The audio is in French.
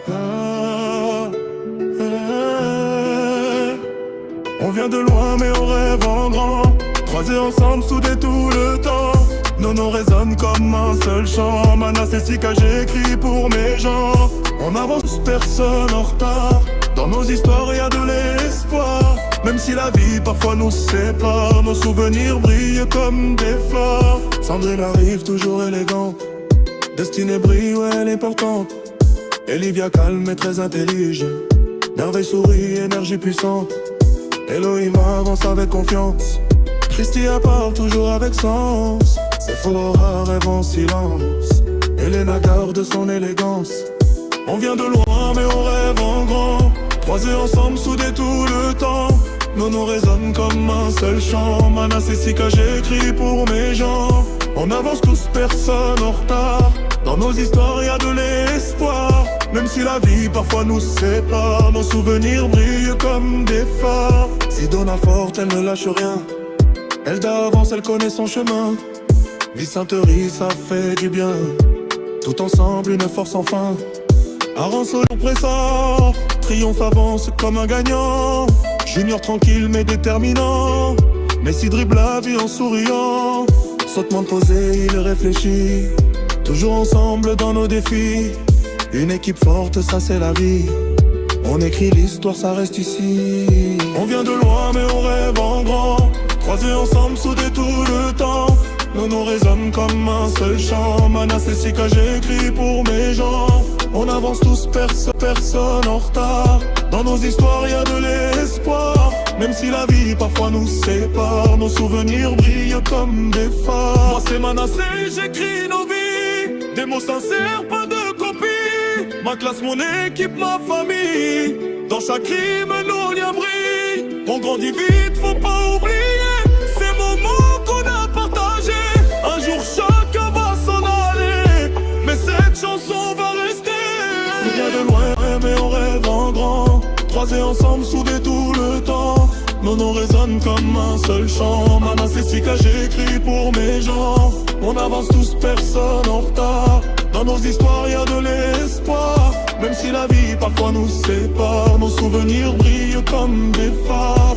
Ah, On vient de loin mais on rêve en grand, croisés ensemble, soudés tout le temps. Nos noms résonnent comme un seul chant. Mana c'est si que j'écris pour mes gens. On avance, personne en retard. Dans nos histoires y'a de l'espoir. Même si la vie parfois nous sépare, nos souvenirs brillent comme des fleurs. Sandrine arrive toujours élégante, Destinée brille, ouais elle est portante. Olivia calme et très intelligente, merveille sourit, énergie puissante. Elohim avance avec confiance, Christia parle toujours avec sens. Sephora rêve en silence, Elena garde son élégance. On vient de loin mais on rêve en grand, croisés ensemble, soudés tout le temps. Nos noms résonnent comme un seul chant. Mana c'est si que j'écris pour mes gens. On avance tous, personne en retard. Dans nos histoires y'a de l'espoir. Même si la vie parfois nous sépare, nos souvenirs brillent comme des phares. Sidona forte, elle ne lâche rien. Elle d'avance, elle connaît son chemin. Vicenterie, ça fait du bien. Tout ensemble, une force sans fin. Aranceau pressant, triomphe avance comme un gagnant. Junior tranquille mais déterminant, Messi dribble la vie en souriant. Sautement posé, il réfléchit. Toujours ensemble dans nos défis. Une équipe forte, ça c'est la vie. On écrit l'histoire, ça reste ici. On vient de loin mais on rêve en grand, croisés ensemble, soudés tout le temps. Nos noms résonnent comme un seul chant. Mana c'est si que j'écris pour mes gens. On avance tous, personne en retard. Dans nos histoires y'a de l'espoir. Même si la vie parfois nous sépare, nos souvenirs brillent comme des phares. Moi c'est Mana, j'écris nos vies. Des mots sincères, pas de copie. Ma classe, mon équipe, ma famille. Dans chaque rime, nos liens brillent. On grandit vite, faut pas oublier ces moments qu'on a partagés. Un jour chacun va s'en aller, mais cette chanson va rester. On vient de loin mais on rêve en grand, croisés ensemble, soudés tout le temps. Nos noms résonnent comme un seul chant. Mana c'est si que j'écris pour mes gens. On avance tous, personne en retard. Dans nos histoires y'a de l'espoir. Même si la vie parfois nous sépare, nos souvenirs brillent comme des phares.